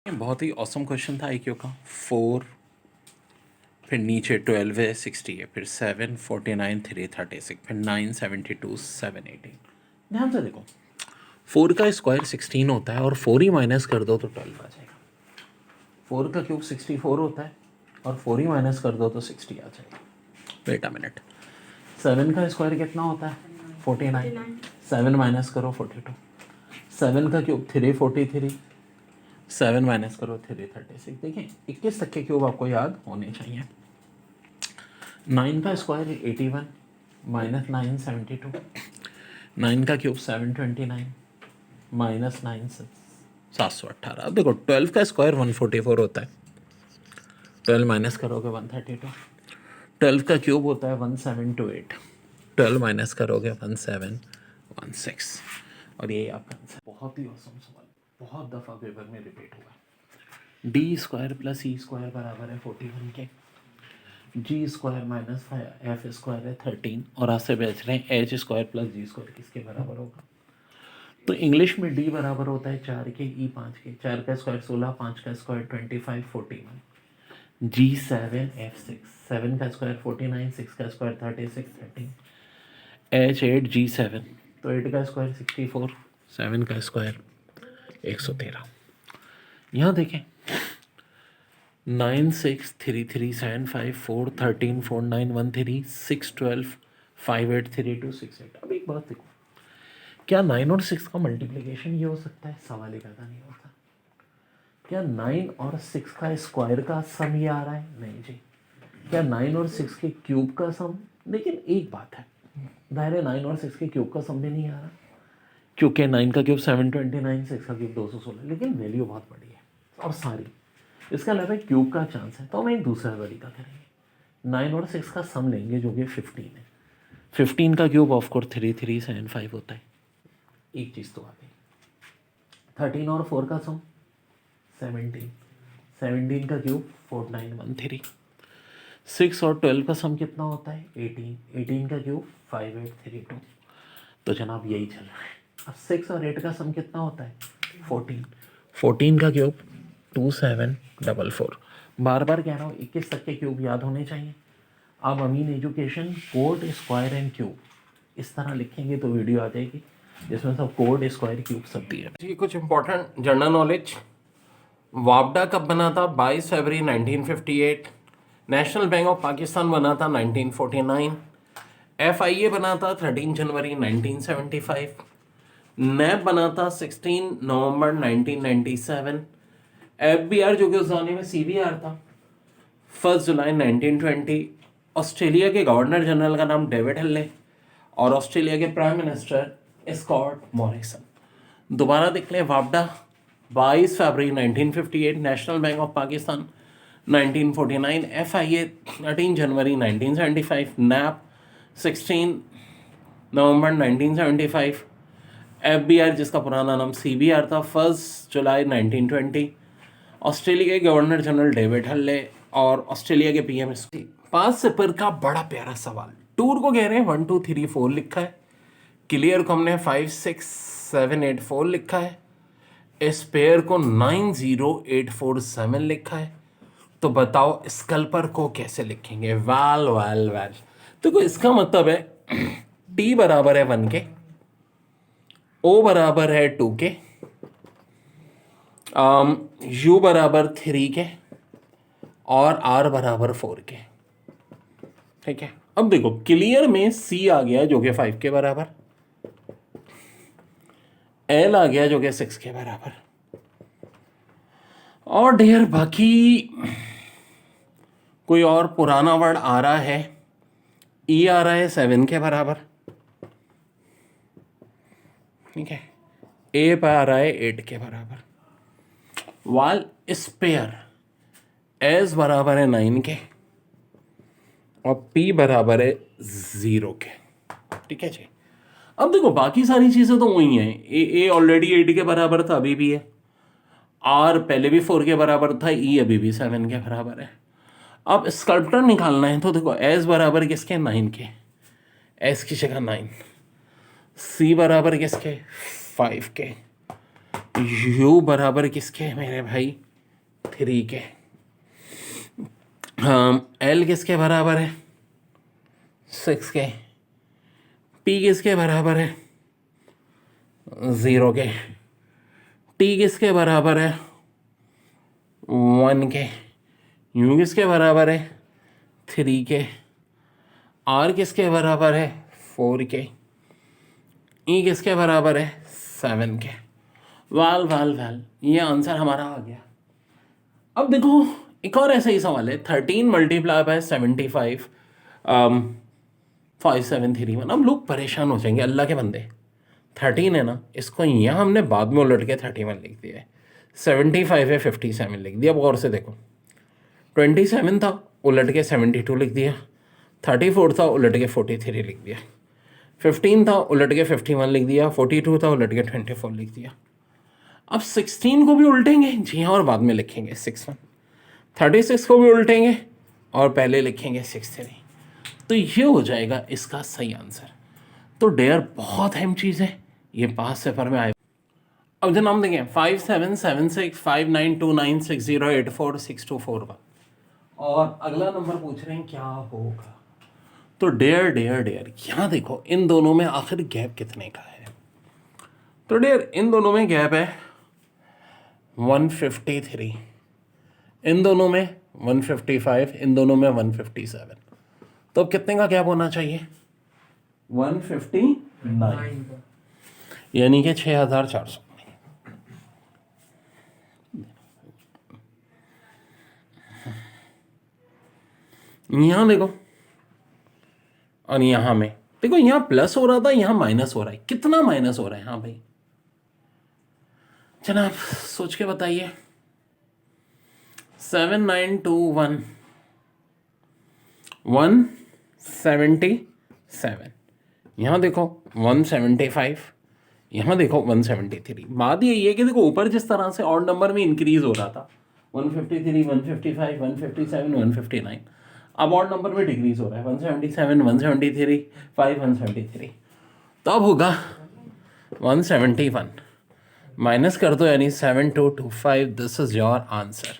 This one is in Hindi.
बहुत ही ऑसम क्वेश्चन था आईक्यू का। 4 फिर नीचे 12 है, 60 है, फिर 7 49 336 फिर 9 72 7 18। ध्यान से देखो, 4 का स्क्वायर 16 होता है और 4 ही माइनस कर दो तो 12 आ जाएगा। 4 का क्यूब 64 होता है और 4 ही माइनस कर दो तो 60 आ जाएगा। वेट अ मिनट, 7 का स्क्वायर कितना होता है 49, 7 माइनस करो 42, 7 का क्यूब 343, 7 माइनस करो 336। देखिए 21 तक के क्यूब आपको याद होने चाहिए। 9 का स्क्वायर 81 माइनस 9 72, 9 का क्यूब 729 माइनस 9 718। अब देखो 12 का स्क्वायर 144 होता है, 12 माइनस करोगे 132, 12 का क्यूब होता है 1728, 12 माइनस करोगे 1716। और ये आपका आंसर। बहुत ही औसम सवाल, बहुत दफ़ा पेपर में रिपीट हुआ। D square plus E square बराबर है 41 के, जी स्क्वायर माइनस एफ स्क्वायर है 13, और आज से बच रहे हैं एच स्क्वायर प्लस जी स्क्वायर किसके बराबर होगा। तो इंग्लिश में डी बराबर होता है 4 के, ई 5 के, 4 का स्क्वायर 16, 5 का स्क्वायर 25 41, जी 7 एफ 6, 7 का स्क्वायर 49, 6 का स्क्वायर 36 13, एच 8 जी 7, तो 8 का स्क्वायर 64, 7 का स्क्वायर 113। यहाँ देखें 9 6 3 3 7 5 4 13 4 9 1 3 6 12 5 8 3 2 6 8। अब एक बात देखो, क्या 9 और 6 का मल्टीप्लिकेशन ये हो सकता है? सवाल ही पैदा नहीं होता। क्या 9 और 6 का स्क्वायर का सम ये आ रहा है? नहीं जी। क्या 9 और 6 के क्यूब का सम? लेकिन एक बात है, दायरे 9 और 6 के क्यूब का सम भी नहीं आ रहा, क्योंकि 9 का क्यूब 729, 6 का क्यूब 216, लेकिन वैल्यू बहुत बड़ी है और सारी, इसका मतलब है क्यूब का चांस है। तो हम एक दूसरा तरीका करेंगे, 9 और 6 का सम लेंगे जो कि 15 है। 15 का क्यूब ऑफकोर्स 3375 होता है, एक चीज़ तो आ गई। 13 और 4 का सम 17, 17 का क्यूब 4913। 6 और 12 का सम कितना होता है 18, 18 का क्यूब 5832। तो जनाब यही चल रहा है। अब 6 और 8 का सम कितना होता है 14, 14 का क्यूब 2744। बार बार कह रहा हूँ 21 तक के क्यूब याद होने चाहिए। अब अमीन education code square and cube इस तरह लिखेंगे तो वीडियो आ जाएगी जिसमें सब कोड स्क्वायर क्यूब सब दिए जी। कुछ इंपॉर्टेंट जनरल नॉलेज। वापडा कब बना था? 22 फरवरी 1958। नेशनल बैंक ऑफ पाकिस्तान बना था 1949। FIA बना था 13 जनवरी 1975। नैब बना था 16 नवंबर 1997। FBR जो कि उस जमाने में CBR था 1 जुलाई 1920। ऑस्ट्रेलिया के गवर्नर जनरल का नाम डेविड हिल्ले और ऑस्ट्रेलिया के प्राइम मिनिस्टर स्कॉट मॉरिसन। दोबारा देख लें, वापडा 22 फरवरी 1958, national bank of Pakistan 1949, FIA 13 January 1975, nap 16 November 1975, FBR जिसका पुराना नाम CBR था 1 जुलाई 1920, ऑस्ट्रेलिया के गवर्नर जनरल डेविड हल्ले और ऑस्ट्रेलिया के PM। 5 सिपर का बड़ा प्यारा सवाल। टूर को कह रहे हैं 1 2 3 4 लिखा है, क्लियर को हमने 5 6 7 8 4 लिखा है, स्पेयर को 9 0 8 4 7 लिखा है। तो बताओ स्कल्पर को कैसे लिखेंगे? वैल वैल वैल, तो इसका मतलब है T बराबर है 1 के, O बराबर है 2 के, U बराबर 3 के और R बराबर 4 के। ठीक है, अब देखो क्लियर में C आ गया जो कि 5 के बराबर, L आ गया जो कि 6 के बराबर, और ढेर बाकी कोई और पुराना वर्ड आ रहा है, E आ रहा है 7 के बराबर, ठीक है, A पे आ रहा है 8 के बराबर, वाल स्पेयर S बराबर है 9 के और P बराबर है 0 के। ठीक है जी। अब देखो बाकी सारी चीजें तो वही हैं, ए ऑलरेडी 8 के बराबर था, अभी भी है, R पहले भी 4 के बराबर था, E अभी भी 7 के बराबर है। अब स्कल्पटर निकालना है तो देखो S बराबर किसके 9 के, S की जगह 9, C बराबर किसके 5 के, U बराबर किसके मेरे भाई 3 के। L किसके बराबर है? 6 के। P किसके बराबर है? 0 के। T किसके बराबर है? 1 के। U किसके बराबर है? 3 के। R किसके बराबर है? 4 के। E किसके बराबर है? 7 के। वाल ये आंसर हमारा आ गया। अब देखो एक और ऐसा ही सवाल है, 13 मल्टीप्लाई बाय 75 5731। अब लोग परेशान हो जाएंगे, अल्लाह के बंदे 13 है ना, इसको यहाँ हमने बाद में उलट के 31 लिख दिया है, 75 है 57 लिख दिया। अब गौर से देखो, 27 था उलट के 72 लिख दिया, 34 था उलट के 43 लिख दिया, 15 था उलट के 51 लिख दिया, 42 था उलट के 24 लिख दिया। अब 16 को भी उल्टेंगे जी हाँ, और बाद में लिखेंगे 61। 36 को भी उल्टेंगे और पहले लिखेंगे 63। तो ये हो जाएगा इसका सही आंसर। तो डेयर बहुत अहम चीज़ है, ये पास पेपर में आए। अब जो नाम देंगे 5776592960846241 और अगला नंबर पूछ रहे हैं क्या होगा। तो डेयर यहाँ देखो इन दोनों में आखिर गैप कितने का है। तो डेयर इन दोनों में गैप है 153, इन दोनों में 155, इन दोनों में 157। तो अब कितने का गैप होना चाहिए? 159, यानी कि 6400। यहाँ देखो और यहाँ में देखो, यहाँ प्लस हो रहा था, यहाँ माइनस हो रहा है। कितना माइनस हो रहा है? हाँ भाई जनाब सोच के बताइए। 7921 177, यहाँ देखो 175, यहाँ देखो 173। बात यही है कि देखो ऊपर जिस तरह से ऑड नंबर में इंक्रीज हो रहा था 153, 155, 157, 159, अब ऑड नंबर में डिक्रीज हो रहा है 177, 173, 5, 173। तो अब होगा 171 माइनस कर दो यानी 7225। This is your answer.